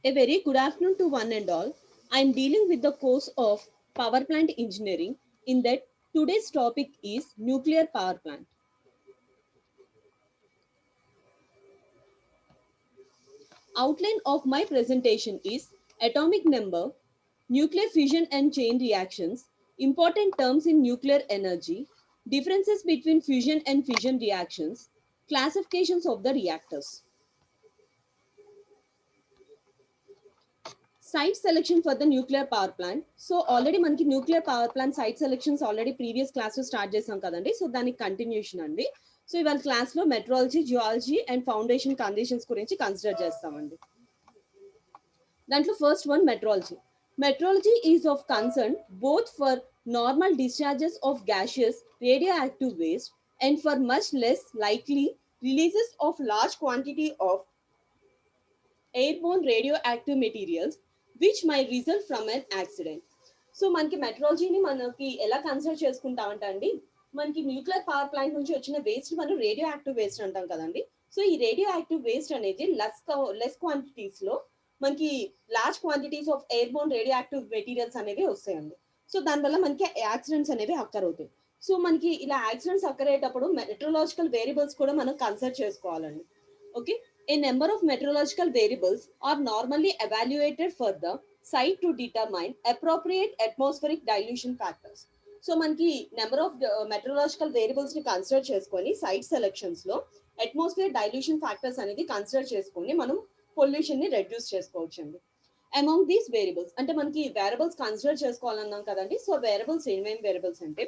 A very good afternoon to one and all. I am dealing with the course of power plant engineering in that today's topic is nuclear power plant. Outline of my presentation is atomic number, nuclear fission and chain reactions, important terms in nuclear energy, differences between fusion and fission reactions, classifications of the reactors. Site selection for the nuclear power plant. So already manki nuclear power plant site selections already previous class లో start చేసాం కదండి. So దానికి continuation అండి. So ఇవాళ class లో metrology, geology and foundation conditions గురించి consider చేస్తామండి. దాంట్లో first one metrology. Metrology is of concern both for normal discharges of gaseous radioactive waste and for much less likely releases of large quantity of airborne radioactive materials which might result from an accident. So మనకి మెట్రాలజీని మనకి ఎలా consider చేసుకుంటామంటే అండి, మనకి nuclear power plant నుంచి వచ్చిన waste మనం radio active waste అంటాం కదండి. సో ఈ రేడియో యాక్టివ్ వేస్ట్ అనేది లెస్ క్వాంటిటీస్ లో మనకి large quantities of airborne radio active materials అనేవి వస్తాయండి. సో దానివల్ల మనకి యాక్సిడెంట్స్ అనేవి అక్కర్ అవుతాయి. సో మనకి ఇలా యాక్సిడెంట్స్ అక్కర్ అయ్యేటప్పుడు మెట్రలాజికల్ వేరియబుల్స్ కూడా మనం కన్సిడర్ చేసుకోవాలండి. Okay, a number of meteorological variables are normally evaluated for the site to determine appropriate atmospheric dilution factors. So మనకి నెంబర్ ఆఫ్ మెట్రలాజికల్ వేరియబుల్స్ ని కన్సిడర్ చేసుకొని సైట్ సెలెక్షన్స్ లో అట్మాస్ఫియర్ డైల్యూషన్ ఫ్యాక్టర్స్ అనేది consider చేసుకొని మనం pollution ని reduce చేసుకోవచ్చు అండి. అమాంగ్ దీస్ వేరియబుల్స్ అంటే మనకి వేరియబుల్స్ కన్సిడర్ చేసుకోవాలన్నాం కదండి. సో వేరియబుల్స్ ఏమేమి వేరియబుల్స్ అంటే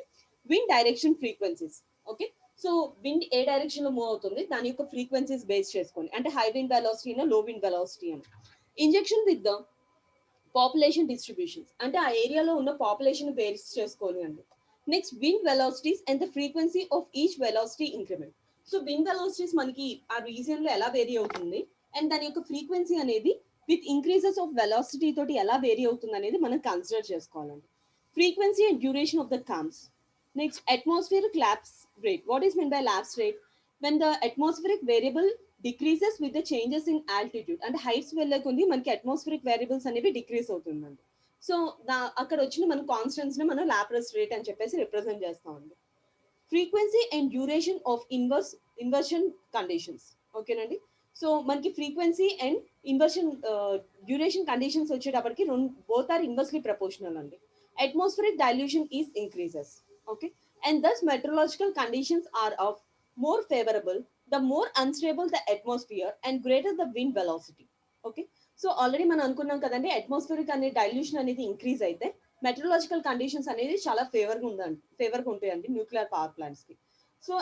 wind direction frequencies. Okay, so wind ఏ డైరెక్షన్ లో మూవ్ అవుతుంది దాని యొక్క ఫ్రీక్వెన్సీస్ బేస్ చేసుకొని, అంటే high wind velocity low wind velocity అని. Injection with the population distributions అంటే ఆ ఏరియాలో ఉన్న పాపులేషన్ బేస్ చేసుకొని అండి. Next wind velocities and the frequency of each velocity increment. So wind velocities మనకి ఆ రీజియన్ లో ఎలా వేరీ అవుతుంది అండ్ దాని యొక్క ఫ్రీక్వెన్సీ అనేది విత్ ఇంక్రీజెస్ ఆఫ్ వెలాసిటీ తోటి ఎలా వేరీ అవుతుంది అనేది మనం కన్సిడర్ చేసుకోవాలండి. Frequency and duration of the comms. Next, atmospheric lapse rate. What is meant by lapse rate? When the atmospheric variable decreases with the changes in altitude and heights వెళ్ళకుంది మనకి atmospheric variables అనేవి decrease అవుతుందండి. So అక్కడ వచ్చిన మన constants ని మనం Laplace rate అని చెప్పేసి రిప్రజెంట్ చేస్తామండి. Frequency and duration of inversion conditions. ఓకేనండి. సో మనకి frequency and inversion duration conditions వచ్చేటప్పటికి బోత్ ఆర్ ఇన్వర్స్లీ ప్రపోర్షనల్ అండి. Atmospheric dilution is increases. Okay, and thus meteorological conditions are of more favorable the more unstable the atmosphere and greater the wind velocity. Okay, so already మనం అనుకున్నాం కదండి, atmospheric అనే dilution అనేది increase అయితే metrological conditions అనేది చాలా ఫేవర్గా ఉంటాయండి న్యూక్లియర్ పవర్ ప్లాంట్స్ కి. సో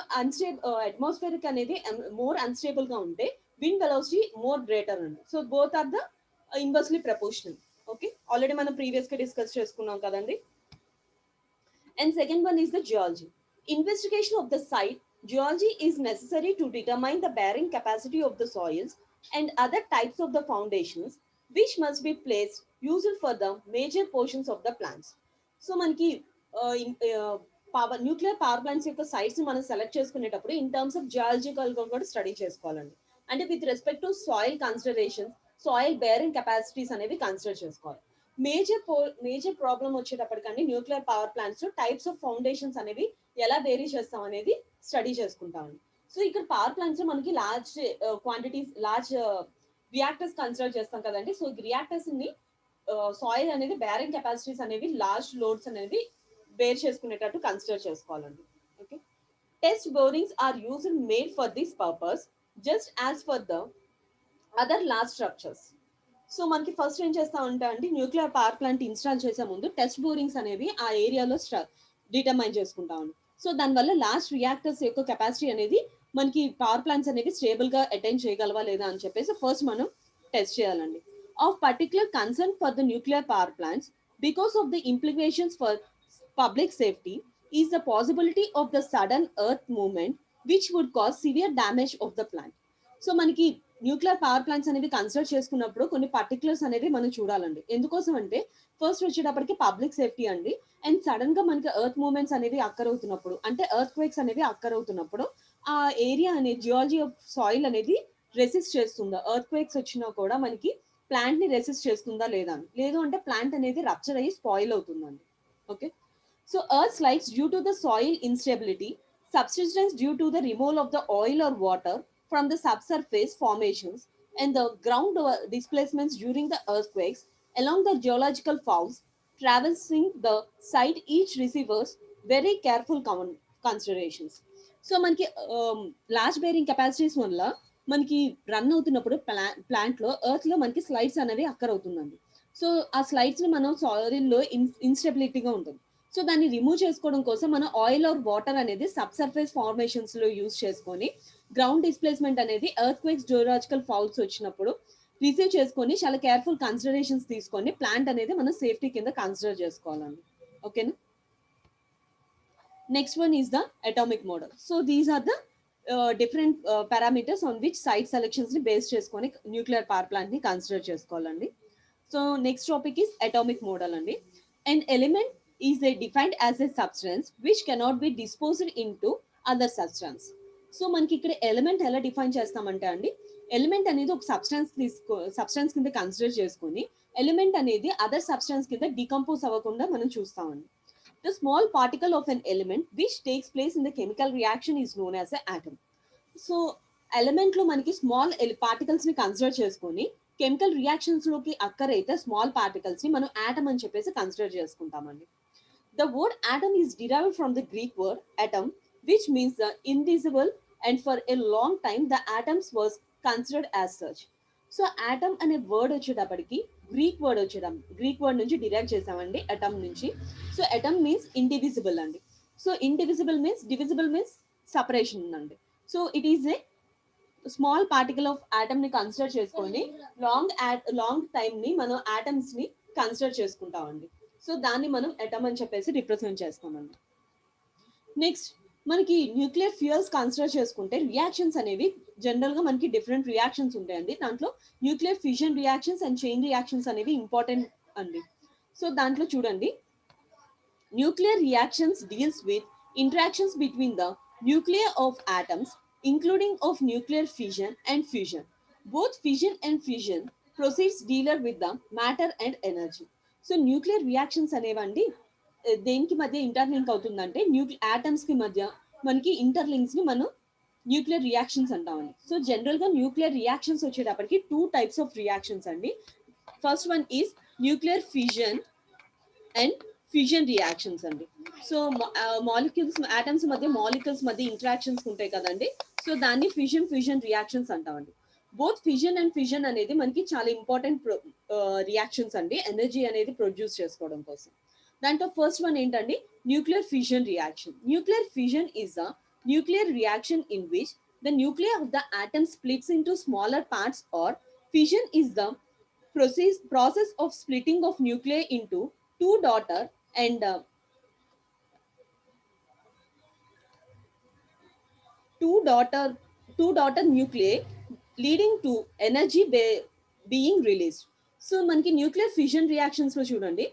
అట్మాస్ఫియరిక్ అనేది మోర్ అన్స్టేబుల్ గా ఉంటే విండ్ వెలాసిటీ మోర్ గ్రేటర్ అండి. So both are the inversely proportional. Okay, already మనం ప్రీవియస్ గా డిస్కస్ చేసుకున్నాం కదండి. And second one is the geology. Investigation of the site. Geology is necessary to determine the bearing capacity of the soils and other types of the foundations which must be placed useful for the major portions of the plants. So మనకి power nuclear power plants యొక్క sites మనం select చేసుకునేటప్పుడు in terms of geological కూడా study చేసుకోవాలండి. అంటే with respect to soil consideration, soil bearing capacities అనేవి consider చేసుకోవాలి. Major problem వచ్చేటప్పటికండి nuclear power plants types of foundations అనేవి ఎలా వేరీ చేస్తాం అనేది స్టడీ చేసుకుంటామండి. సో ఇక్కడ పవర్ ప్లాంట్స్ లో మనకి large quantities large reactors consider చేస్తాం కదండి. సో రియాక్టర్స్ ని సాయిల్ అనేది బేరింగ్ కెపాసిటీస్ అనేవి లార్జ్ లోడ్స్ అనేవి బేర్ చేసుకునేటట్టు కన్సిడర్ చేసుకోవాలండి. Okay, test borings are used made for this purpose just as for the other large structures. So మనకి first ఏం చేస్తా ఉంటా అండి, న్యూక్లియర్ పవర్ ప్లాంట్ ఇన్స్టాల్ చేసే ముందు టెస్ట్ బోరింగ్స్ అనేవి ఆ ఏరియాలో డిటర్మైన్ చేసుకుంటాం. సో దానివల్ల లాస్ట్ రియాక్టర్స్ యొక్క కెపాసిటీ అనేది మనకి పవర్ ప్లాంట్స్ అనేవి స్టేబుల్ గా అటెండ్ చేయగలవా లేదా అని చెప్పేసి ఫస్ట్ మనం టెస్ట్ చేయాలండి. Of particular concern for the nuclear power plants because of the implications for public safety is the possibility of the sudden earth movement which would cause severe damage of the plant. So మనకి nuclear power plants అనేవి consider చేసుకున్నప్పుడు కొన్ని particulars అనేవి మనం చూడాలండి. ఎందుకోసం అంటే first వచ్చేటప్పటికి పబ్లిక్ సేఫ్టీ అండి. అండ్ సడన్ గా మనకి ఎర్త్ మూవ్మెంట్స్ అనేవి అక్కర్ అవుతున్నప్పుడు, అంటే ఎర్త్ క్వేక్స్ అనేవి అక్కర్ అవుతున్నప్పుడు ఆ ఏరియా అనేది జియాలజీ ఆఫ్ సాయిల్ అనేది రెసిస్ట్ చేస్తుందా, ఎర్త్ క్వేక్స్ వచ్చినా కూడా మనకి ప్లాంట్ ని రెసిస్ట్ చేస్తుందా లేదా అని. లేదు అంటే ప్లాంట్ అనేది రప్చర్ అయ్యి స్పాయిల్ అవుతుందండి. Okay. So earth slides due to the soil instability, subsidence due to the removal of the oil or water from the subsurface formations, and the ground displacements during the earthquakes along the geological faults traversing the site. Each receives very careful considerations. So మనకి large bearing capacities వల్ల మనకి run అవుతున్నప్పుడు plant లో earth లో మనకి slides అనేవి occur అవుతుందండి. So ఆ స్లైడ్స్ ని మనం సాయిల్ లో ఇన్స్టెబిలిటీగా ఉంటుంది. సో దాన్ని రిమూవ్ చేసుకోవడం కోసం మనం ఆయిల్ ఆర్ వాటర్ అనేది సబ్ సర్ఫేస్ ఫార్మేషన్స్ లో యూజ్ చేసుకొని గ్రౌండ్ డిస్ప్లేస్మెంట్ అనేది ఎర్త్ క్వేక్స్ జియోలాజికల్ ఫాల్ట్స్ వచ్చినప్పుడు రిసీవ్ చేసుకొని చాలా కేర్ఫుల్ కన్సిడరేషన్స్ తీసుకొని ప్లాంట్ అనేది మనం సేఫ్టీ కింద కన్సిడర్ చేసుకోవాలండి. ఓకేనా. Next one is the atomic model. So these are the different parameters on which site selections ని బేస్ చేసుకొని న్యూక్లియర్ పవర్ ప్లాంట్ ని కన్సిడర్ చేసుకోవాలండి. So next topic is atomic model అండి. An element is defined as a substance which cannot be disposed into other substance. So మనకి ఇక్కడ element ఎలా define చేస్తామంటే అండి, ఎలిమెంట్ అనేది ఒక సబ్స్టెన్స్ కింద కన్సిడర్ చేసుకొని ఎలిమెంట్ అనేది అదర్ సబ్స్టెన్స్ కింద డికంపోజ్ అవ్వకుండా మనం చూస్తామండి. The small particle of an element which takes place in the chemical reaction is known as a atom. So element లో మనకి స్మాల్ పార్టికల్స్ ని కన్సిడర్ చేసుకొని కెమికల్ రియాక్షన్స్ లోకి అక్కర్ అయితే స్మాల్ పార్టికల్స్ ని మనం ఆటమ్ అని చెప్పేసి కన్సిడర్ చేసుకుంటామండి. The word atom is derived from the Greek word atom which means the invisible, and for a long time the atoms was considered as such. So atom అనే word వచ్చేటప్పటికి Greek word నుంచి derive చేసామండి, atom నుంచి. So atom means indivisible అండి. So indivisible means, divisible means separation అండి. So it is a small particle of atom ని consider చేసుకొని long time ని మనం ఆటమ్స్ ని కన్సిడర్ చేసుకుంటామండి. సో దాన్ని మనం అటమ్ అని చెప్పేసి రిప్రజెంట్ చేస్తామండి. నెక్స్ట్ మనకి న్యూక్లియర్ ఫ్యూయల్స్ కన్సిడర్ చేసుకుంటే రియాక్షన్స్ అనేవి జనరల్ గా మనకి డిఫరెంట్ రియాక్షన్స్ ఉంటాయండి. దాంట్లో nuclear fusion reactions and chain reactions అనేవి ఇంపార్టెంట్ అండి. సో దాంట్లో చూడండి, nuclear reactions deals with interactions between the nuclear of atoms including of nuclear fission and fusion. Both fission and fusion proceeds dealer with the matter and energy. So nuclear reactions అనేవండి దేనికి మధ్య interlink అవుతుందంటే atoms కి మధ్య మనకి interlinks ని మనం nuclear reactions అంటామండి. So general గా న్యూక్లియర్ రియాక్షన్స్ వచ్చేటప్పటికి 2 టైప్స్ ఆఫ్ రియాక్షన్స్ అండి. First one is nuclear fission and fusion reactions అండి. సో మాలిక్యూల్స్ ఆటమ్స్ మధ్య మాలిక్యూల్స్ మధ్య ఇంటరాక్షన్స్ ఉంటాయి కదండి. సో దాన్ని ఫ్యూజన్ రియాక్షన్స్ అంటామండి. బోత్ ఫ్యూజన్ అండ్ ఫ్యూజన్ అనేది మనకి చాలా ఇంపార్టెంట్ రియాక్షన్స్ అండి, ఎనర్జీ అనేది ప్రొడ్యూస్ చేసుకోవడం కోసం. దాంట్లో ఫస్ట్ వన్ ఏంటండి, nuclear fusion reaction. Nuclear fusion is a nuclear reaction in which the nuclear of the atom splits into smaller parts, or fission is the process of splitting of nuclei into two daughter and two daughter nuclei, leading to energy being released. So మనకి nuclear fusion reactions లో చూడండి,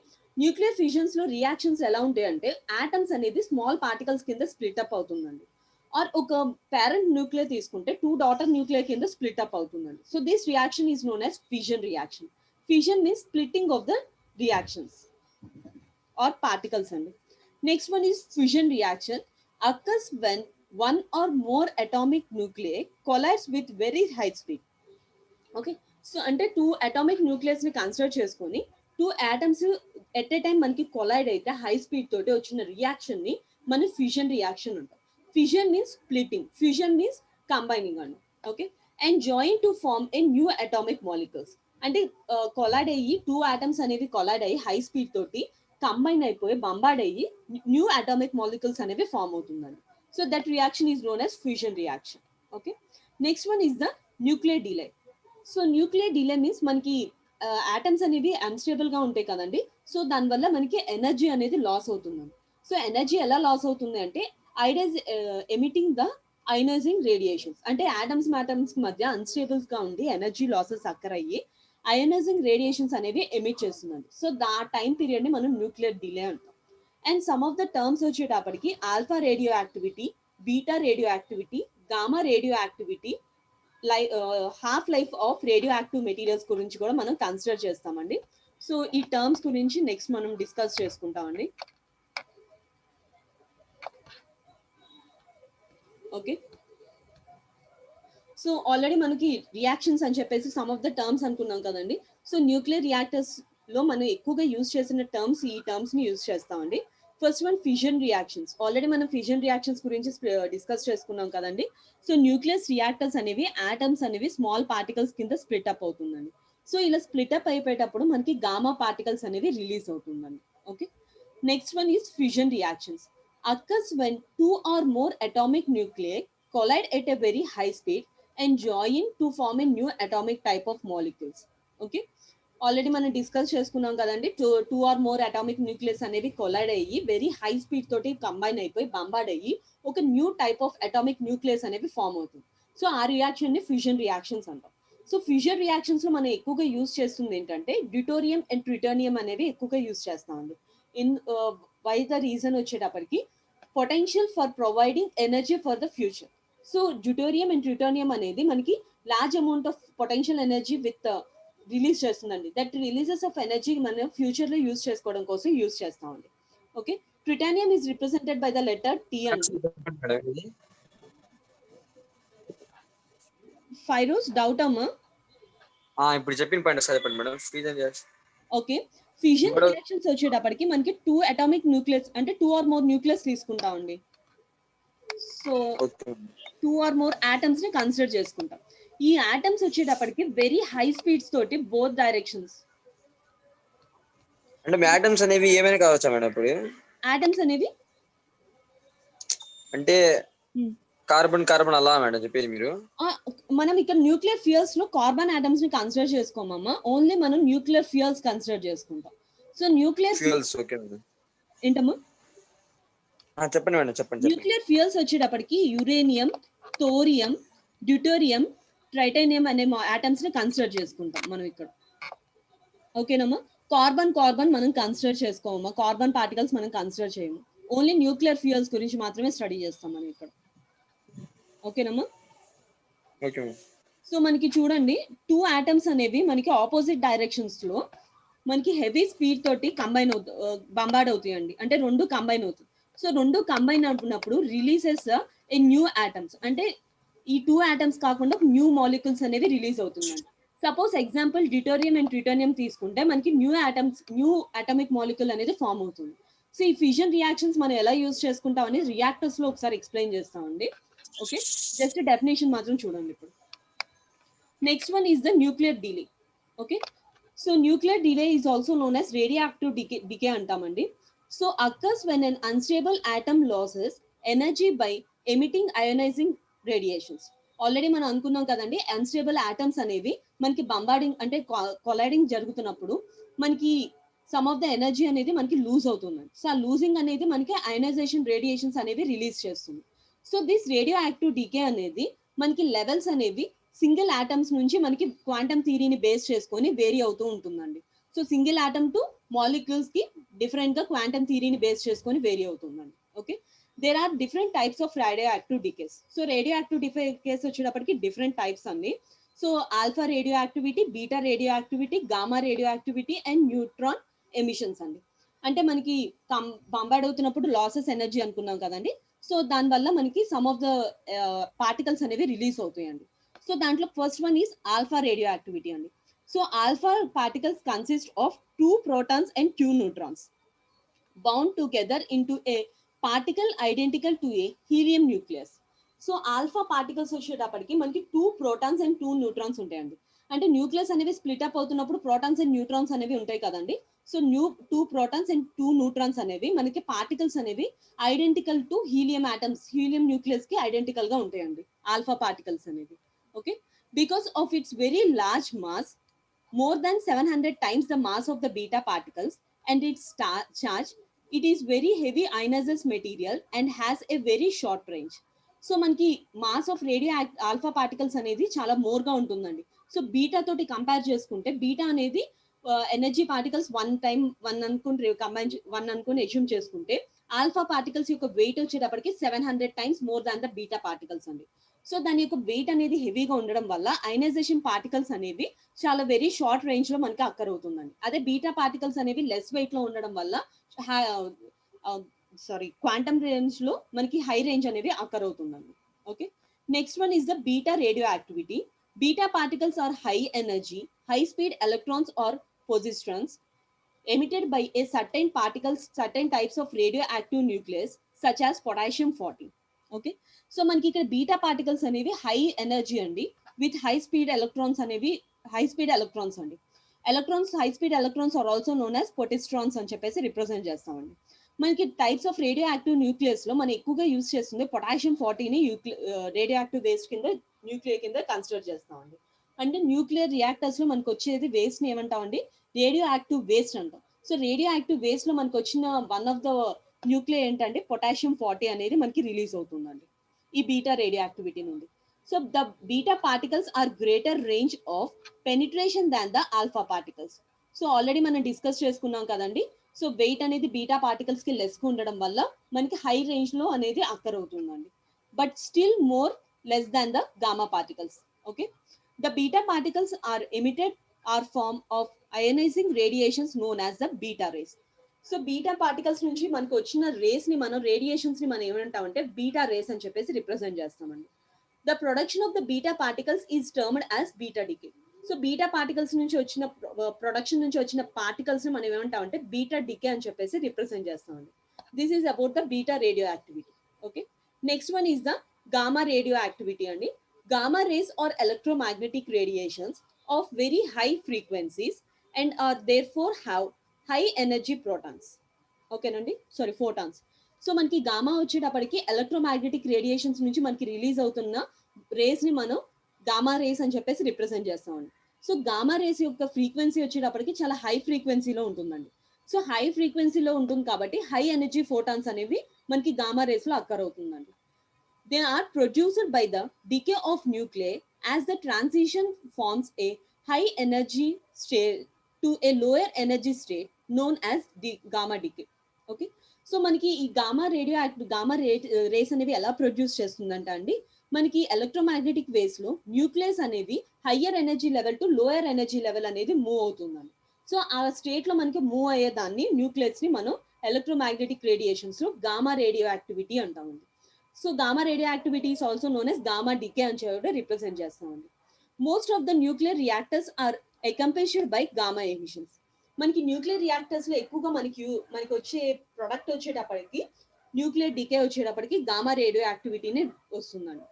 nuclear fusions లో reactions ఎలా ఉంటాయి అంటే atoms అనేది small particles కింద split up అవుతుందండి. ఆర్ ఒక పేరెంట్ న్యూక్లియర్ తీసుకుంటే 2 డాటర్ న్యూక్లియర్ కింద స్ప్లిట్ అప్ అవుతుందండి. So this reaction is known as fusion reaction. Fusion means splitting of the reactions or particles అండి. Next one is fusion reaction occurs when one or more atomic nuclei collides with very high speed. Okay, so అంటే 2 atomic nucleus ని consider చేసుకొని 2 atoms at a time మనకి collide అయితే high speed తోటి వచ్చిన reaction ని మనం ఫ్యూజన్ రియాక్షన్ అంటాం. Fusion means splitting, fusion means combining అండి. Okay, and join to form a new atomic molecules. అంటే కొలైడ్ అయ్యి 2 ఆటమ్స్ అనేవి కొలైడ్ అయ్యి హై స్పీడ్ తోటి కంబైన్ అయిపోయి బంబార్డ్ అయ్యి న్యూ అటామిక్ మాలిక్యూల్స్ అనేవి ఫార్మ్ అవుతుందండి. So that reaction is known as fusion reaction. Okay, next one is the nuclear delay. So nuclear delay means మనకి ఆటమ్స్ అనేవి అన్స్టేబుల్ గా ఉంటాయి కదండి. సో దానివల్ల మనకి ఎనర్జీ అనేది లాస్ అవుతుందండి. సో ఎనర్జీ ఎలా లాస్ అవుతుంది అంటే ఎమిటింగ్ ద అయనైజింగ్ రేడియేషన్స్. అంటే ఆటమ్స్ మధ్య అన్స్టేబుల్స్ గా ఉండి ఎనర్జీ లాసెస్ అక్కర్ అయ్యి అయనైజింగ్ రేడియేషన్స్ అనేవి ఎమిట్ చేస్తుందండి. సో ఆ టైం పీరియడ్ ని మనం న్యూక్లియర్ డిలే అంటాం. And some of the terms వచ్చేటప్పటికి alpha radio activity, beta radio activity, gamma radio activity, half life of radio active materials గురించి కూడా మనం కన్సిడర్ చేస్తామండి. సో ఈ టర్మ్స్ గురించి నెక్స్ట్ మనం డిస్కస్ చేసుకుంటామండి. ఓకే, సో ఆల్రెడీ మనకి రియాక్షన్స్ అని చెప్పేసి సమ్ ఆఫ్ ద టర్మ్స్ అనుకున్నాం కదండి. సో న్యూక్లియర్ రియాక్టర్స్ లో మనం ఎక్కువగా యూజ్ చేసిన టర్మ్స్ ఈ టర్మ్స్ ని యూజ్ చేస్తామండి. First one fission reactions. Already మనం ఫిజన్ రియాక్షన్స్ గురించి డిస్కస్ చేసుకున్నాం కదండి. సో న్యూక్లియస్ రియాక్టర్స్ అనేవి ఆటమ్స్ అనేవి స్మాల్ పార్టికల్స్ కింద స్ప్లిట్ అప్ అవుతుందండి. సో ఇలా స్ప్లిట్ అప్ అయిపోయేటప్పుడు మనకి గామా పార్టికల్స్ అనేవి రిలీజ్ అవుతుందండి. Okay, next one is fission reactions. Occurs when two or more atomic nuclei collide at a very high speed and join to form a new atomic type of molecules. Okay, already మనం discuss చేసుకున్నాం కదండి. Two or more atomic nucleus అనేవి collide అయ్యి very high speed తోటి combine అయిపోయి bombard అయ్యి ఒక new type of atomic nucleus అనేవి ఫామ్ అవుతుంది. సో ఆ రియాక్షన్ ని ఫ్యూజన్ రియాక్షన్స్ అంటాం. సో ఫ్యూజన్ రియాక్షన్స్ లో మనం ఎక్కువగా యూజ్ చేస్తుంది ఏంటంటే డ్యూటోరియం అండ్ ట్రిటోనియం అనేవి ఎక్కువగా యూజ్ చేస్తామండి. ఇన్ వై ద రీజన్ వచ్చేటప్పటికి potential for providing energy for the future. So deuterium and tritium అనేది మనకి large amount of potential energy with release చేస్తుందండి. దట్ రిలీజెస్ ఆఫ్ ఎనర్జీ మనం ఫ్యూచర్ లో యూజ్ చేసుకోవడం కోసం యూజ్ చేస్తామండి. Okay, tritium is represented by the letter T అండి. Fairoz doubt అమ్మా? ఇప్పుడు చెప్పిన పాయింట్ ఒకసారి చెప్పండి madam. Fusion reaction. Okay, fusion reactions వచ్చేటప్పటికి మనకి టూ అటామిక్ న్యూక్లియస్ అంటే టూ ఆర్ మోర్ న్యూక్లియస్ తీసుకుంటామండి. So two or more atoms ని కన్సిడర్ చేసుకుంటాం. ఈ ఆటమ్స్ వచ్చేటప్పటికి వెరీ హై స్పీడ్స్ తోటి బోత్ డైరెక్షన్స్. అంటే ఆటమ్స్ అనేవి ఏమైనా కావచ్చా మేడం? ఇప్పుడు ఆటమ్స్ అనేవి అంటే కార్బన్ కార్బన్ అలా మేడం చెప్పేది మీరు? మనం ఇక్కడ న్యూక్లియర్ ఫ్యూయల్స్ లో కార్బన్ ఆటమ్స్ ని కన్సిడర్ చేసుకోమమ్మా. ఓన్లీ మనం న్యూక్లియర్ ఫ్యూయల్స్ కన్సిడర్ చేసుకుంటాం. So nuclear fuels okay madam. ఏంటమ్మా? చెప్పండి మేడం, చెప్పండి. న్యూక్లియర్ ఫ్యూయల్స్ వచ్చేటప్పటికి యురేనియం, థోరియం, డ్యూటోరియం, ట్రైటానియం అనే ఆటమ్స్ ని కన్సిడర్ చేసుకుంటాం మనం ఇక్కడ. ఓకేనమ్మా, కార్బన్ మనం కన్సిడర్ చేసుకోమమ్మా. కార్బన్ పార్టికల్స్ మనం కన్సిడర్ చేయము. ఓన్లీ న్యూక్లియర్ ఫ్యూయల్స్ గురించి మాత్రమే స్టడీ చేస్తాం మనం ఇక్కడ. ఓకేనమ్మా? ఓకే. సో మనకి చూడండి, టూ ఆటమ్స్ అనేవి మనకి ఆపోజిట్ డైరెక్షన్స్ లో మనకి హెవీ స్పీడ్ తోటి బంబార్డ్ అవుతాయండి. అంటే రెండు కంబైన్ అవుతాయి. సో రెండు కంబైన్ అవుతున్నప్పుడు రిలీజెస్ ఏ న్యూ ఆటమ్స్. అంటే ఈ టూ ఆటమ్స్ కాకుండా న్యూ మాలిక్యూల్స్ అనేవి రిలీజ్ అవుతుందండి. సపోజ్ ఎగ్జాంపుల్ డ్యూటోరియం అండ్ ట్రిటోనియం తీసుకుంటే మనకి న్యూ అటామిక్ మాలిక్యూల్ అనేది ఫామ్ అవుతుంది. సో ఈ ఫ్యూజన్ రియాక్షన్స్ మనం ఎలా యూజ్ చేసుకుంటాం అనేది రియాక్టర్స్ లో ఒకసారి ఎక్స్ప్లెయిన్ చేస్తామండి. ఓకే, జస్ట్ డెఫినేషన్ మాత్రం చూడండి ఇప్పుడు. Next one is the nuclear delay. Okay, so nuclear delay is also known as radioactive decay అంటామండి. So occurs when an unstable atom loses energy by emitting ionizing radiations. Already మనం అనుకున్నాం కదండి, unstable atoms అనేవి మనకి bombarding అంటే colliding జరుగుతున్నప్పుడు మనకి some of the energy అనేది మనకి లూజ్ అవుతుంది. సో ఆ లూజింగ్ అనేది మనకి అయోనైజేషన్ రేడియేషన్స్ అనేవి రిలీజ్ చేస్తుంది. So this radio active decay అనేది మనకి లెవెల్స్ అనేవి సింగిల్ ఆటమ్స్ నుంచి మనకి క్వాంటమ్ థియరీని బేస్ చేసుకొని వేరీ అవుతూ ఉంటుందండి. So single atom to molecules కి డిఫరెంట్ గా క్వాంటమ్ థియరీని బేస్ చేసుకొని వేరీ అవుతుందండి. Okay, there are different types of radio active decays. So radio active decays వచ్చేటప్పటికి డిఫరెంట్ టైప్స్ అండి. So alpha radio activity, beta radio activity, gamma radio activity and neutron emissions అండి. అంటే మనకి bombard అవుతున్నప్పుడు losses energy అనుకున్నాం కదండి. So దానివల్ల మనకి సమ్ ఆఫ్ ద పార్టికల్స్ అనేవి రిలీజ్ అవుతాయండి. సో దాంట్లో first one is alpha radio activity అండి. So alpha particles consist of 2 protons and 2 neutrons bound together into a particle identical to a helium nucleus. So alpha particles వచ్చేటప్పటికి మనకి 2 protons and 2 neutrons ఉంటాయండి. అంటే nucleus అనేవి split up అవుతున్నప్పుడు protons and neutrons అనేవి ఉంటాయి కదండి. సో 2 protons and 2 neutrons అనేవి మనకి పార్టికల్స్ అనేవి identical to helium atoms, helium nucleus కి ఐడెంటికల్ గా ఉంటాయండి ఆల్ఫా పార్టికల్స్ అనేవి. Okay, because of its very large mass, more than 700 times the mass of the beta particles, and its charge, it is very heavy ionizous material and has a very short range. So మనకి mass of radio alpha particles అనేది చాలా more గా ఉంటుందండి. So beta తోటి compare చేసుకుంటే beta అనేది energy particles one అనుకుని assume చేసుకుంటే ఆల్ఫా పార్టికల్స్ యొక్క వెయిట్ వచ్చేటప్పటికి 700 times more than the beta particles అండి. సో దాని యొక్క వెయిట్ అనేది హెవీగా ఉండడం వల్ల అయనైజేషన్ పార్టికల్స్ అనేవి చాలా వెరీ షార్ట్ రేంజ్ లో మనకి అక్కర్ అవుతుందండి. అదే బీటా పార్టికల్స్ అనేవి లెస్ వెయిట్ లో ఉండడం వల్ల క్వాంటమ్ రేంజ్ లో మనకి హై రేంజ్ అనేవి అక్కర్ అవుతుందండి. Okay, next one is the beta radio activity. Beta particles are high energy, high speed electrons are positrons emitted by a certain types of radioactive nucleus such as potassium 14. Okay, so మనకి ఇక్కడ beta particles అనేవి high energy అండి, with high speed electrons అనేవి high speed electrons అండి. High speed electrons are also known as positrons అని చెప్పేసి represent చేస్తామండి. మనకి types of radio active nucleus లో మనం ఎక్కువగా యూజ్ చేస్తుంది పొటాషియం 14 రేడియో యాక్టివ్ వేస్ట్ కింద న్యూక్లియర్ కింద కన్సిడర్ చేస్తామండి. అంటే న్యూక్లియర్ రియాక్టర్స్ లో మనకు వచ్చేది వేస్ట్ ని ఏమంటామండి, రేడియో యాక్టివ్ వేస్ట్ అంటాం. సో రేడియో యాక్టివ్ వేస్ట్ లో మనకు వచ్చిన వన్ ఆఫ్ ద న్యూక్లియర్ ఏంటంటే పొటాషియం 40 అనేది మనకి రిలీజ్ అవుతుందండి ఈ బీటా రేడియో యాక్టివిటీ నుండి. So the beta particles are greater range of penetration than the alpha particles. So already మనం డిస్కస్ చేసుకున్నాం కదండి. సో వెయిట్ అనేది బీటా పార్టికల్స్ కి లెస్ గా ఉండడం వల్ల మనకి హై రేంజ్ లో అనేది అక్కర్ అవుతుందండి, but still more less than the gamma particles. Okay, the beta particles are emitted are form of ionizing radiations known as the beta rays. So beta particles నుంచి మనకు వచ్చిన రేస్ ని మనం radiations ని మనం ఏమంటామంటే బీటా రేస్ అని చెప్పేసి రిప్రజెంట్ చేస్తామండి. The production of the beta particles is termed as beta decay. So beta particles నుంచి వచ్చిన ప్రొడక్షన్ నుంచి వచ్చిన పార్టికల్స్ ని మనం ఏమంటామంటే బీటా డికే అని చెప్పేసి రిప్రజెంట్ చేస్తామండి. This is about the beta radio activity. Okay, next one is da Gama radio activity అండి. Gamma rays are electromagnetic radiations of very high frequencies and are therefore have high energy protons. ఓకేనండి, sorry photons. So మనకి gamma వచ్చేటప్పటికి electromagnetic radiations నుంచి మనకి release అవుతున్న race ని మనం gamma rays అని చెప్పేసి రిప్రజెంట్ చేస్తామండి. సో గామా రేస్ యొక్క ఫ్రీక్వెన్సీ వచ్చేటప్పటికి చాలా హై ఫ్రీక్వెన్సీలో ఉంటుందండి. సో హై ఫ్రీక్వెన్సీలో ఉంటుంది కాబట్టి హై ఎనర్జీ ఫోటాన్స్ అనేవి మనకి గామా రేస్ లో అక్కర్ అవుతుందండి. They are produced by the decay of nuclei as the transition forms a high energy state to a lower energy state known as the gamma decay. Okay, so మనకి ఈ gamma rays అనేవి ఎలా produce చేస్తుందంట అండి, మనకి electromagnetic waves లో nucleus అనేది higher energy level to lower energy level అనేది మూవ్ అవుతుందండి. సో ఆ స్టేట్ లో మనకి మూవ్ అయ్యేదాన్ని న్యూక్లియస్ ని మనం ఎలక్ట్రోమాగ్నెటిక్ రేడియేషన్స్ లో గామా రేడియో యాక్టివిటీ అంటామండి. So gamma radio activity is also known as gamma decay అని చెప్పి రిప్రజెంట్ చేస్తామండి. Most of the nuclear reactors are accompanied by gamma emissions. మనకి న్యూక్లియర్ రియాక్టర్స్ లో ఎక్కువగా మనకి వచ్చే ప్రొడక్ట్ వచ్చేటప్పటికి న్యూక్లియర్ డికే వచ్చేటప్పటికి గామా రేడియో యాక్టివిటీని వస్తుందండి.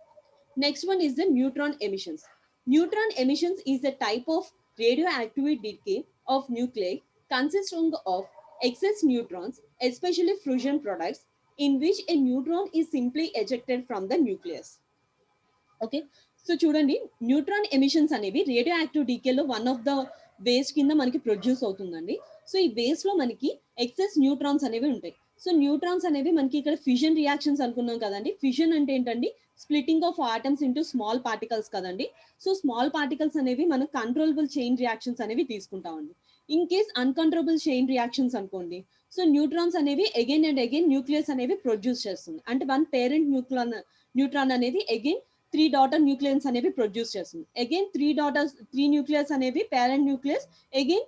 Next one is the neutron emissions. Neutron emissions is the type of radio active decay of nuclei consisting of excess neutrons, especially fusion products in which a neutron is simply ejected from the nucleus. Okay, so చూడండి neutron emissions అనేవి radio active డీకేలో one of the waste కింద మనకి produce అవుతుందండి. So ఈ waste లో మనకి excess neutrons అనేవి ఉంటాయి. సో న్యూట్రాన్స్ అనేవి మనకి ఇక్కడ ఫిజన్ రియాక్షన్స్ అనుకున్నాం కదండి. ఫిజన్ అంటే ఏంటండి, splitting of atoms into small particles కదండి. సో స్మాల్ పార్టికల్స్ అనేవి మనం కంట్రోలబుల్ చైన్ రియాక్షన్స్ అనేవి తీసుకుంటామండి. In case uncontrollable chain reactions అనుకోండి, సో న్యూట్రాన్స్ అనేవి అగైన్ అండ్ అగైన్ న్యూక్లియస్ అనేవి ప్రొడ్యూస్ చేస్తుంది. అంటే వన్ పేరెంట్ న్యూట్రాన్ అనేది అగైన్ 3 డాటర్ న్యూక్లియస్ అనేవి ప్రొడ్యూస్ చేస్తుంది. అగైన్ 3 న్యూక్లియస్ అనేవి parent nucleus, again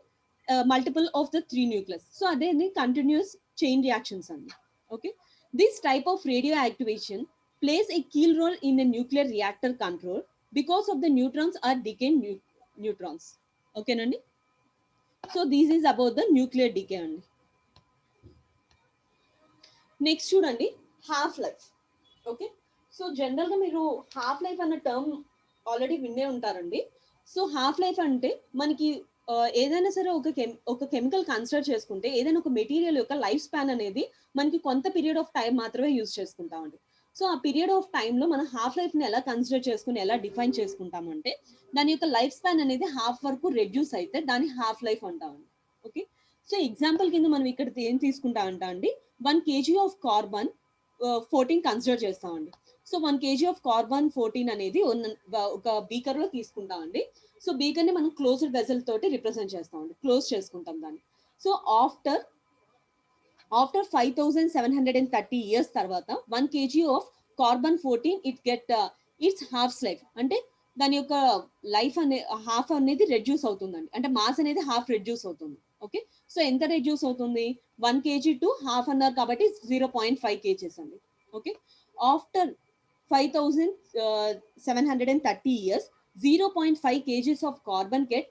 multiple of the 3 nucleus. So అదే కంటిన్యూస్ చైన్ రియాక్షన్స్ అండి. Okay, this type of radio activation plays a key role in a nuclear reactor control because of the neutrons are decaying neutrons. ఓకేనండి, so this is about the nuclear decay అండి. Next చూడండి half life. Okay, so general గా మీరు half life అన్న term already వినే ఉంటారండి. So half life అంటే మనకి ఏదైనా సరే ఒక కెమికల్ కన్సిడర్ చేసుకుంటే ఏదైనా ఒక మెటీరియల్ యొక్క లైఫ్ స్పాన్ అనేది మనకి కొంత పీరియడ్ ఆఫ్ టైం మాత్రమే యూజ్ చేసుకుంటామండి. సో ఆ పీరియడ్ ఆఫ్ టైంలో మనం హాఫ్ లైఫ్ ని ఎలా కన్సిడర్ చేసుకుని ఎలా డిఫైన్ చేసుకుంటామంటే దాని యొక్క లైఫ్ స్పాన్ అనేది హాఫ్ వరకు రెడ్యూస్ అయితే దాన్ని హాఫ్ లైఫ్ అంటామండి. ఓకే, సో ఎగ్జాంపుల్ కింద మనం ఇక్కడ ఏం తీసుకుంటామంట అండి, 1 kg ఆఫ్ కార్బన్ 14 కన్సిడర్ చేస్తామండి. సో 1 kg ఆఫ్ కార్బన్ 14 అనేది ఒక బీకర్ లో తీసుకుంటామండి. సో బీకర్ ని మనం క్లోజ్డ్ వెజల్ తోటి రిప్రజెంట్ చేస్తామండి, క్లోజ్ చేసుకుంటాం దాన్ని. సో ఆఫ్టర్ 5730 years తర్వాత 1 kg of carbon 14 it get it's half life అంటే దాని యొక్క లైఫ్ అనే హాఫ్ అనేది రెడ్యూస్ అవుతుందండి, అంటే మాస్ అనేది హాఫ్ రెడ్యూస్ అవుతుంది. ఓకే, సో ఎంత రెడ్యూస్ అవుతుంది? 1 kg టు హాఫ్ అన్నారు కాబట్టి 0.5 kgs అండి. Okay, after 5730 years 0.5 kgs of carbon get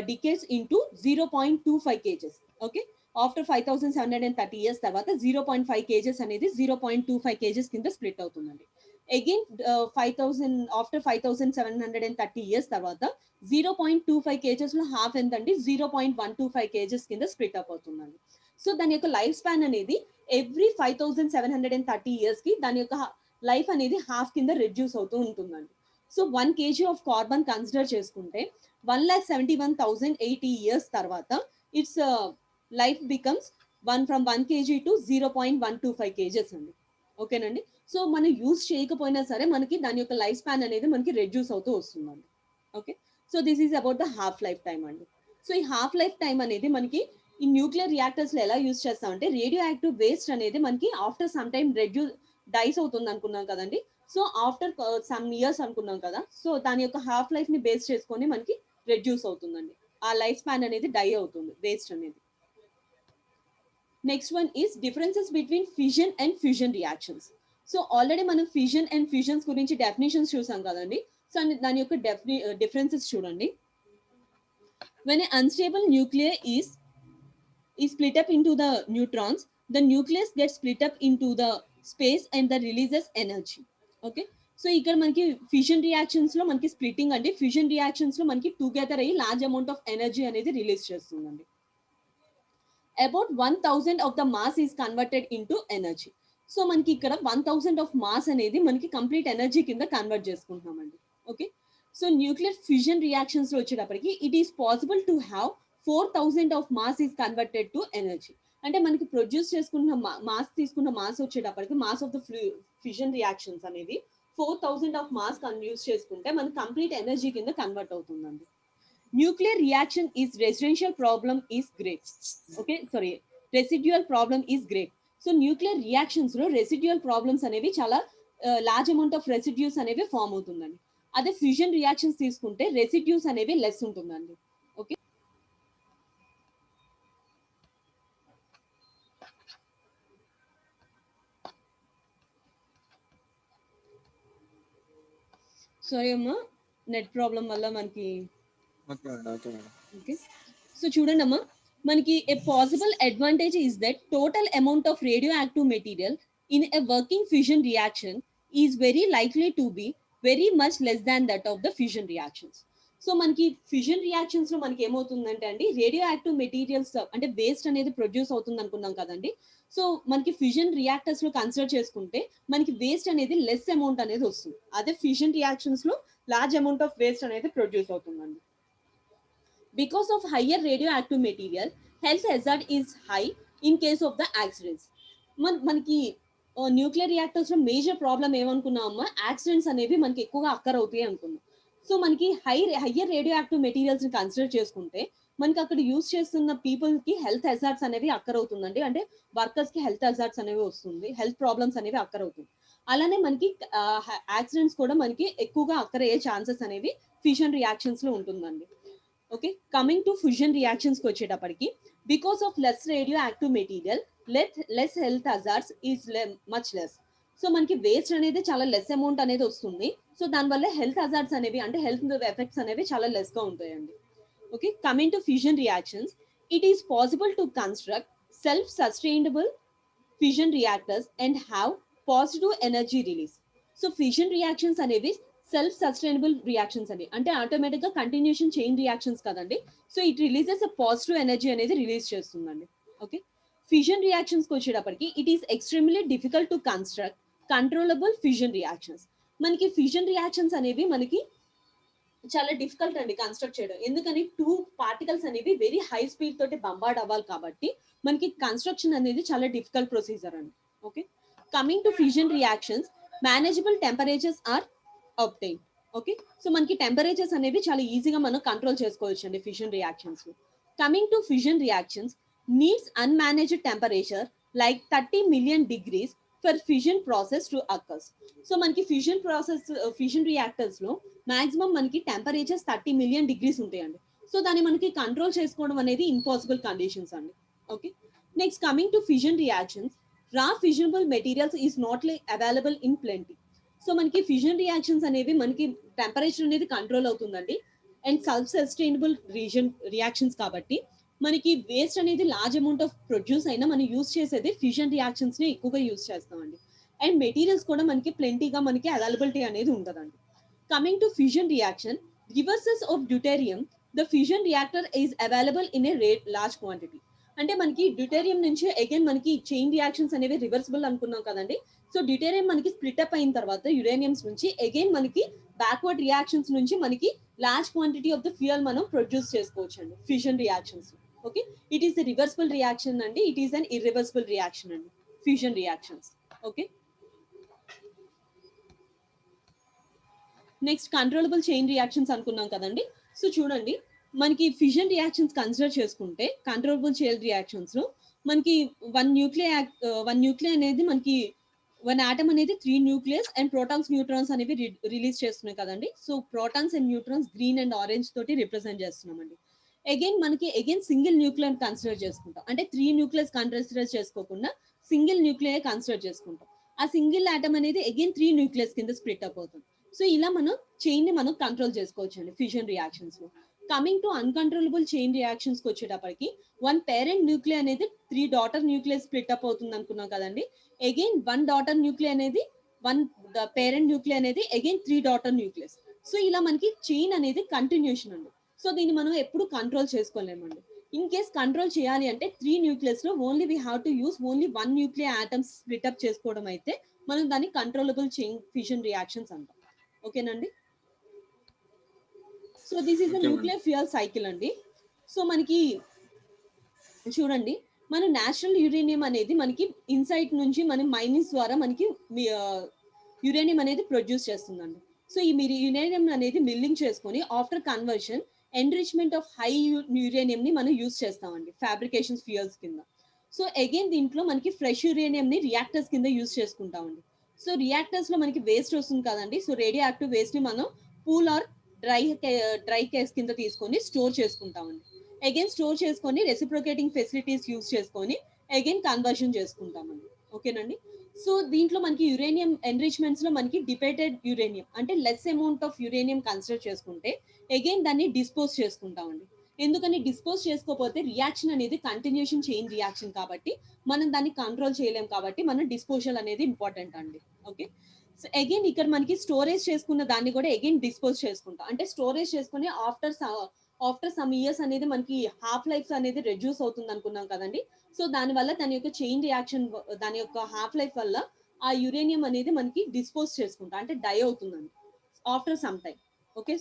decays into 0.25 kgs. Okay, after 5730 years తర్వాత 0.5 kgs అనేది 0.25 kgs కింద స్ప్లిట్ అవుతుందండి. అగైన్ 5000 ఆఫ్టర్ 5730 years తర్వాత 0.25 kgs లో హాఫ్ ఎంతండి? 0.125 kgs కింద స్ప్లిట్ అప్ అవుతుందండి. సో దాని యొక్క లైఫ్ స్పాన్ అనేది ఎవ్రీ 5730 years కి దాని యొక్క లైఫ్ అనేది హాఫ్ కింద రెడ్యూస్ అవుతూ ఉంటుందండి. So 1 kg of carbon consider చేసుకుంటే 1,71,080 years తర్వాత it's life becomes 1 kg to 0.125 kgs అండి. ఓకేనండి, సో మనం యూజ్ చేయకపోయినా సరే మనకి దాని యొక్క లైఫ్ స్పాన్ అనేది మనకి రెడ్యూస్ అవుతూ వస్తుందండి. Okay, so this is about the half life time అండి. సో ఈ హాఫ్ లైఫ్ టైం అనేది మనకి ఈ న్యూక్లియర్ రియాక్టర్స్ లో ఎలా యూజ్ చేస్తామంటే రేడియో యాక్టివ్ వేస్ట్ అనేది మనకి ఆఫ్టర్ సమ్ టైమ్ డైస్ అవుతుంది అనుకున్నాం కదండి. సో ఆఫ్టర్ సమ్ ఇయర్స్ అనుకున్నాం కదా, సో దాని యొక్క హాఫ్ లైఫ్ ని బేస్ చేసుకొని మనకి రెడ్యూస్ అవుతుందండి, ఆ లైఫ్ స్పాన్ అనేది డై అవుతుంది వేస్ట్ అనేది. Next one is differences between fission and fusion reactions. So already మనం ఫిజన్ అండ్ ఫ్యూజన్స్ గురించి డెఫినేషన్స్ చూసాం కదండి. సో దాని యొక్క డిఫరెన్సెస్ చూడండి. when an unstable nuclei is split up into the neutrons, the nucleus gets split up into the space and that releases energy. Okay, so ఇక్కడ మనకి fusion reactions లో మనకి స్ప్లిట్టింగ్ అంటే ఫ్యూజన్ రియాక్షన్స్ లో మనకి టుగెదర్ అయ్యి large amount of energy అనేది release చేస్తుందండి. About 1000 of the mass is converted into energy. So మనకి ఇక్కడ 1000 ఆఫ్ మాస్ అనేది మనకి కంప్లీట్ ఎనర్జీ కింద కన్వర్ట్ చేసుకుంటున్నామండి. Okay, so nuclear fusion reactions లో వచ్చేటప్పటికి it is possible to have 4000 of mass is converted to energy. అంటే మనకి ప్రొడ్యూస్ చేసుకున్న మాస్ తీసుకున్న మాస్ వచ్చేటప్పటికి mass of the fusion reactions అనేది 4000 ఆఫ్ మాస్ యూస్ చేసుకుంటే మనకి కంప్లీట్ ఎనర్జీ కింద కన్వర్ట్ అవుతుందండి. Nuclear reaction is residential problem is great. Okay, sorry, residual problem is great. So nuclear reactions లో రెసిడ్యువల్ ప్రాబ్లమ్స్ అనేవి చాలా లార్జ్ అమౌంట్ ఆఫ్ రెసిడ్యూస్ అనేవి form అవుతుందండి. అదే ఫ్యూజన్ రియాక్షన్స్ తీసుకుంటే రెసిడ్యూస్ అనేవి లెస్ ఉంటుందండి. ఓకే, సారీ అమ్మా, నెట్ ప్రాబ్లం వల్ల మనకి. ఓకే, సో చూడండి అమ్మా, మనకి a possible advantage is that total amount of radio active material in a working fusion reaction is very likely to be very much less than that of the fusion reactions. So మనకి fusion reactions లో మనకి ఏమవుతుందంటే అండి, radio active materials అంటే waste అనేది produce అవుతుంది అనుకున్నాం కదండి. సో మనకి ఫ్యూజన్ రియాక్టర్స్ లో కన్సిడర్ చేసుకుంటే మనకి వేస్ట్ అనేది లెస్ అమౌంట్ అనేది వస్తుంది. అదే ఫ్యూజన్ రియాక్షన్స్ లో లార్జ్ అమౌంట్ ఆఫ్ వేస్ట్ అనేది ప్రొడ్యూస్ అవుతుందండి. Because of higher radioactive material, health hazard is high in case of the accidents. మనకి న్యూక్లియర్ రియాక్టర్స్ లో మేజర్ ప్రాబ్లం ఏమనుకున్నామమ్మా, యాక్సిడెంట్స్ అనేవి మనకి ఎక్కువగా అక్కర్ అవుతాయి అనుకున్నాం. సో మనకి హయ్యర్ రేడియో యాక్టివ్ మెటీరియల్స్ ని కన్సిడర్ చేసుకుంటే మనకి అక్కడ యూస్ చేస్తున్న పీపుల్ కి హెల్త్ హెజార్డ్స్ అనేవి అక్కర్ అవుతుందండి. అంటే వర్కర్స్ కి హెల్త్ హెజార్డ్స్ అనేవి వస్తుంది, హెల్త్ ప్రాబ్లమ్స్ అనేవి అక్కర్ అవుతుంది. అలానే మనకి యాక్సిడెంట్స్ కూడా మనకి ఎక్కువగా అక్కర్ అయ్యే ఛాన్సెస్ అనేవి ఫ్యూజన్ రియాక్షన్స్ లో ఉంటుందండి. Okay, coming to fusion reactions కి వచ్చేటప్పటికి because of less radio active material less health hazards is much less. So మనకి వేస్ట్ అనేది చాలా లెస్ అమౌంట్ అనేది వస్తుంది. సో దానివల్ల హెల్త్ హజార్డ్స్ అనేవి అంటే హెల్త్ ఎఫెక్ట్స్ అనేవి చాలా లెస్ గా ఉంటాయండి. Okay, coming to fusion reactions, it is possible to construct self sustainable fusion reactors and have positive energy release. So ఫ్యూజన్ రియాక్షన్స్ అనేవి సెల్ఫ్ సస్టైనబుల్ రియాక్షన్స్ అని అంటే ఆటోమేటిక్ గా కంటిన్యూషన్ చైన్ రియాక్షన్స్ కదండి. So it releases a positive energy అనేది release చేస్తుందండి. Okay, fusion reactions కి వచ్చేటప్పటికి it is extremely difficult to construct controllable fusion reactions. మనకి ఫ్యూజన్ రియాక్షన్స్ అనేవి మనకి చాలా డిఫికల్ట్ అండి కన్స్ట్రక్ట్ చేయడం. ఎందుకని 2 పార్టికల్స్ అనేవి వెరీ హై స్పీడ్ తోటి బంబార్డ్ అవ్వాలి కాబట్టి మనకి కన్స్ట్రక్షన్ అనేది చాలా డిఫికల్ట్ ప్రొసీజర్ అండి. Okay, coming to fusion reactions, manageable temperatures are obtained. Okay, so మనకి టెంపరేచర్స్ అనేవి చాలా ఈజీగా మనం కంట్రోల్ చేసుకోవచ్చు అండి ఫ్యూజన్ రియాక్షన్స్ లో. Coming to fusion reactions needs unmanaged temperature like 30 million degrees for fission process to occurs. So మనకి fission reactors లో మాక్సిమం మనకి టెంపరేచర్స్ 30 మిలియన్ డిగ్రీస్ ఉంటాయండి. సో దాన్ని మనకి కంట్రోల్ చేసుకోవడం అనేది ఇంపాసిబుల్ కండిషన్స్ అండి. Okay, next coming to fission reactions, raw fissionable materials is not available in plenty. So మనకి ఫిజన్ రియాక్షన్స్ అనేవి మనకి టెంపరేచర్ అనేది కంట్రోల్ అవుతుందండి అండ్ సెల్ఫ్ సస్టైనబుల్ రియాక్షన్స్ కాబట్టి మనకి వేస్ట్ అనేది లార్జ్ అమౌంట్ ఆఫ్ ప్రొడ్యూస్ అయినా మనం యూస్ చేసేది ఫిజన్ రియాక్షన్స్ ని ఎక్కువగా యూస్ చేస్తామండి. అండ్ మెటీరియల్స్ కూడా మనకి ప్లెంటీగా మనకి అవైలబిలిటీ అనేది ఉంటుందండి. Coming to fission reaction, reverses of deuterium, the fission reactor is available in a large quantity. అంటే మనకి డ్యూటేరియం నుంచి అగైన్ మనకి చైన్ రియాక్షన్స్ అనేవి రివర్సిబుల్ అనుకున్నాం కదండి. సో డ్యూటేరియం మనకి స్ప్లిట్ అప్ అయిన తర్వాత యురేనియమ్స్ నుంచి అగైన్ మనకి బ్యాక్వర్డ్ రియాక్షన్స్ నుంచి మనకి large quantity of the fuel మనం ప్రొడ్యూస్ చేసుకోవచ్చు అండి fusion reactions. Okay, it is the reversible reaction అండి, it is an irreversible reaction అండి fusion reactions. Okay, next controllable chain reactions అనుకున్నాం కదండి. సో చూడండి, మనకి ఫిజన్ రియాక్షన్స్ కన్సిడర్ చేసుకుంటే కంట్రోలబుల్ చైన్ రియాక్షన్స్ లో మనకి వన్ న్యూక్లియర్ అనేది మనకి వన్ ఆటమ్ అనేది 3 న్యూక్లియస్ అండ్ ప్రోటాన్స్ న్యూట్రాన్స్ అనేవి రిలీజ్ చేస్తున్నాయి కదండి. So protons and neutrons green and orange తోటి రిప్రజెంట్ చేస్తున్నామండి. అగైన్ సింగిల్ న్యూక్లియర్ కన్సిడర్ చేసుకుంటాం, అంటే 3 న్యూక్లియస్ కన్సిడర్ చేసుకోకుండా సింగిల్ న్యూక్లియర్ కన్సిడర్ చేసుకుంటాం. ఆ సింగిల్ ఆటమ్ అనేది అగైన్ 3 న్యూక్లియస్ కింద స్ప్లిట్ అప్ అవుతుంది. సో ఇలా మనం చైన్ ని మనం కంట్రోల్ చేసుకోవచ్చు అండి ఫ్యూజన్ రియాక్షన్స్ లో. Coming to uncontrollable chain reactions కి వచ్చేటప్పటికి వన్ పేరెంట్ న్యూక్లియర్ అనేది 3 డాటర్ న్యూక్లియస్ స్ప్లిట్ అప్ అవుతుంది అనుకున్నాం కదండి. అగైన్ వన్ డాటర్ న్యూక్లియర్ అనేది పేరెంట్ న్యూక్లియర్ అనేది అగైన్ 3 డాటర్ న్యూక్లియస్. సో ఇలా మనకి చైన్ అనేది కంటిన్యూషన్ అండి. సో దీన్ని మనం ఎప్పుడు కంట్రోల్ చేసుకోలేమండి. ఇన్ కేస్ కంట్రోల్ చేయాలి అంటే 3 న్యూక్లియస్ లో only we have to use only 1 nuclear atoms split up చేసుకోవడం అయితే మనం దాన్ని కంట్రోలబుల్ చైన్ ఫ్యూజన్ రియాక్షన్స్ అంటాం. ఓకేనండి. So this is the nuclear fuel cycle అండి. సో మనకి చూడండి, మన నేచురల్ యురేనియం అనేది మనకి ఇన్సైట్ నుంచి మనం మైనింగ్స్ ద్వారా మనకి యురేనియం అనేది ప్రొడ్యూస్ చేస్తుందండి. సో ఈ మీరు యురేనియం అనేది మిల్లింగ్ చేసుకొని after conversion enrichment of high uranium ని మనం యూస్ చేస్తామండి ఫ్యాబ్రికేషన్ ఫ్యూయల్స్ కింద. సో అగైన్ దీంట్లో మనకి ఫ్రెష్ యురేనియం ని రియాక్టర్స్ కింద యూస్ చేసుకుంటామండి. సో రియాక్టర్స్ లో మనకి వేస్ట్ వస్తుంది కదండి. సో రేడియో యాక్టివ్ వేస్ట్ ని మనం పూల్ ఆర్ డ్రై కేస్ కింద తీసుకొని స్టోర్ చేసుకుంటామండి. అగైన్ స్టోర్ చేసుకొని రెసిప్రొకేటింగ్ ఫెసిలిటీస్ యూస్ చేసుకొని అగైన్ కన్వర్షన్ చేసుకుంటామండి. ఓకేనండి. సో దీంట్లో మనకి యురేనియం ఎన్రిచ్మెంట్స్ లో మనకి డిపేటెడ్ యురేనియం అంటే less amount of uranium consider చేసుకుంటే అగైన్ దాన్ని డిస్పోజ్ చేసుకుంటామండి. ఎందుకని డిస్పోజ్ చేసుకోకపోతే రియాక్షన్ అనేది కంటిన్యూషన్ చైన్ రియాక్షన్ కాబట్టి మనం దాన్ని కంట్రోల్ చేయలేం కాబట్టి మనం డిస్పోజల్ అనేది ఇంపార్టెంట్ అండి. ఓకే, సో అగైన్ ఇక్కడ మనకి స్టోరేజ్ చేసుకున్న దాన్ని కూడా అగైన్ డిస్పోజ్ చేసుకుంటాం. అంటే స్టోరేజ్ చేసుకుని ఆఫ్టర్ సమ్ ఇయర్స్ అనేది మనకి హాఫ్ లైఫ్ అనేది రెడ్యూస్ అవుతుంది అనుకున్నాం కదండి. సో దానివల్ల దాని యొక్క చైన్ రియాక్షన్ దాని యొక్క హాఫ్ లైఫ్ వల్ల ఆ యురేనియం అనేది మనకి డిస్పోజ్ చేసుకుంటాం, అంటే డై అవుతుందండి after some time. Okay,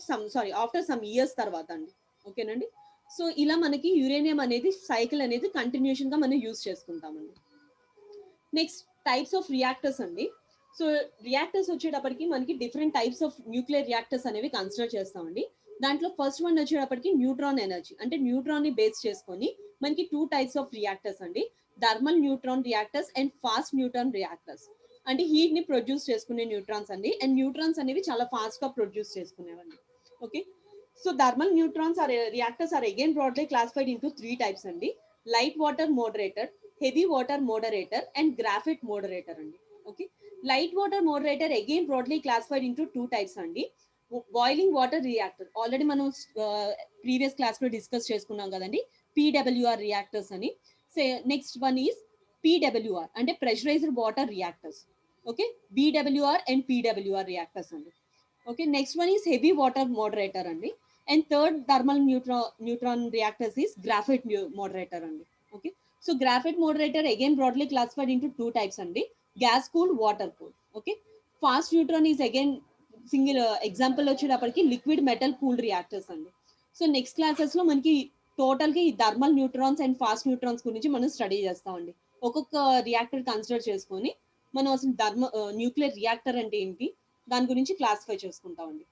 after some years తర్వాత అండి. ఓకేనండి. సో ఇలా మనకి యురేనియం అనేది సైకిల్ అనేది కంటిన్యూషన్ గా మనం యూస్ చేసుకుంటామండి. నెక్స్ట్ టైప్స్ ఆఫ్ రియాక్టర్స్ అండి. సో రియాక్టర్స్ వచ్చేటప్పటికి మనకి different types of nuclear reactors అనేవి కన్సిడర్ చేస్తామండి. దాంట్లో ఫస్ట్ వన్ వచ్చేటప్పటికి న్యూట్రాన్ ఎనర్జీ, అంటే న్యూట్రాన్ ని బేస్ చేసుకొని మనకి 2 టైప్స్ ఆఫ్ రియాక్టర్స్ అండి, thermal neutron reactors and fast neutron reactors. అంటే హీట్ ని ప్రొడ్యూస్ చేసుకునే న్యూట్రాన్స్ అండి. అండ్ న్యూట్రాన్స్ అనేవి చాలా ఫాస్ట్ గా ప్రొడ్యూస్ చేసుకునేవండి. Okay, so thermal neutrons reactors are again broadly classified into 3 types అండి, light water moderator, heavy water moderator and graphite moderator అండి. Okay, light water moderator again broadly classified into 2 types అండి. Boiling water reactor already మనం previous class లో discuss చేసుకున్నాం కదండి, PWR reactors అని. Next one is PWR అంటే pressurised water reactors. Okay, BWR and PWR reactors అండి. Okay, next one is heavy water moderator అండి. And third thermal neutron reactors is graphite moderator అండి. Okay, so graphite moderator again broadly classified into 2 types అండి, gas cool, water cool. Okay, fast neutron is again single example వచ్చేటప్పటికి liquid metal cool reactors అండి. So next classes లో మనకి total గా ఈ thermal neutrons and fast neutrons గురించి మనం study చేస్తామండి. ఒక్కొక్క రియాక్టర్ కన్సిడర్ చేసుకొని మనం అసలు న్యూక్లియర్ రియాక్టర్ అంటే ఏంటి దాని గురించి క్లాసిఫై చేసుకుంటామండి.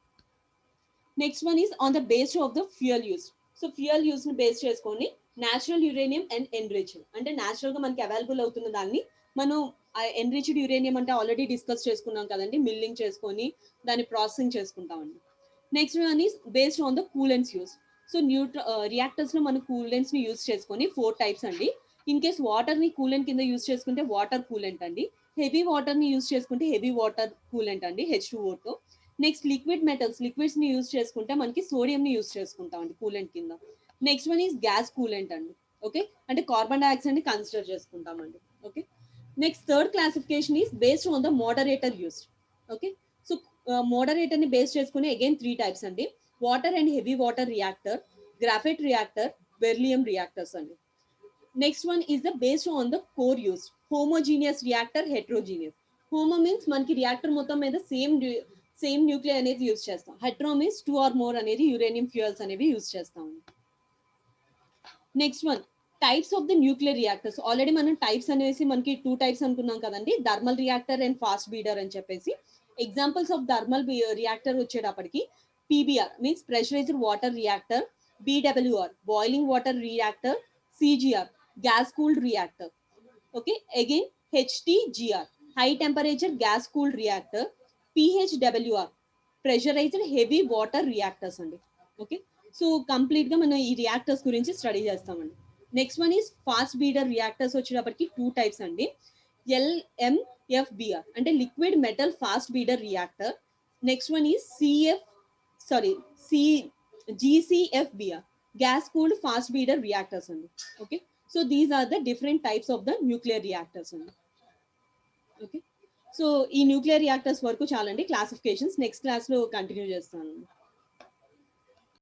Next one is on the base of the fuel use. So fuel use ని బేస్ చేసుకొని నేచురల్ యురేనియం అండ్ ఎన్రిచ్డ్, అంటే నేచురల్ గా మనకి అవైలబుల్ అవుతున్న దాన్ని మనం ఎన్రిచ్డ్ యురేనియం అంటే ఆల్రెడీ డిస్కస్ చేసుకున్నాం కదండి, మిల్లింగ్ చేసుకొని దాన్ని ప్రాసెసింగ్ చేసుకుంటామండి. Next one is based on the coolants use. So reactors లో మనం కూలెంట్స్ ని యూస్ చేసుకొని 4 టైప్స్ అండి. ఇన్ కేస్ వాటర్ ని కూలెంట్ కింద యూస్ చేసుకుంటే వాటర్ కూలెంట్ అండి. హెవీ వాటర్ ని యూస్ చేసుకుంటే హెవీ వాటర్ కూలెంట్ అండి, H2O తో. నెక్స్ట్ లిక్విడ్ మెటల్స్, లిక్విడ్స్ ని యూస్ చేసుకుంటే మనకి సోడియం ని యూస్ చేసుకుంటాం అండి కూలెంట్ కింద. Next one is gas coolant అండి. ఓకే, అంటే కార్బన్ డైఆక్సైడ్ ని కన్సిడర్ చేసుకుంటామండి. Okay, next third classification is based on the moderator used. Okay, so moderator ని బేస్ చేసుకుని అగైన్ 3 టైప్స్ అండి. Water and heavy water reactor, graphite reactor, beryllium reactors అండి. Next one is the based on the core used. Homogeneous reactor, heterogeneous. Homo means మనకి reactor మొత్తం మీద same nuclear అనేది use చేస్తాం. Hetero means 2 are more అనేది uranium fuels అనేవి use చేస్తాం. Next one types of the nuclear reactors. Already మనం types అనేసి మనకి 2 టైప్స్ అనుకున్నాం కదండి, thermal reactor and fast breeder అని చెప్పేసి. ఎగ్జాంపుల్స్ ఆఫ్ థర్మల్ రియాక్టర్ వచ్చేటప్పటికి PBR means pressurised water reactor, BWR boiling water reactor, CGR gas cooled reactor. Okay, again HTGR high temperature gas cooled reactor, PHWR pressurised heavy water reactors అండి. Okay, so complete గా మనం ఈ రియాక్టర్స్ గురించి study చేస్తామండి. Next one is fast breeder reactors వచ్చేటప్పటికి 2 types అండి. LMFBR అంటే liquid metal fast breeder reactor. Next one is GCFBR gas cooled fast breeder reactors అండి. Okay, so these are the different types of the nuclear reactors అండి. Okay, so ఈ nuclear reactors వరకు చాలండి classifications. Next class లో continue చేస్తాను.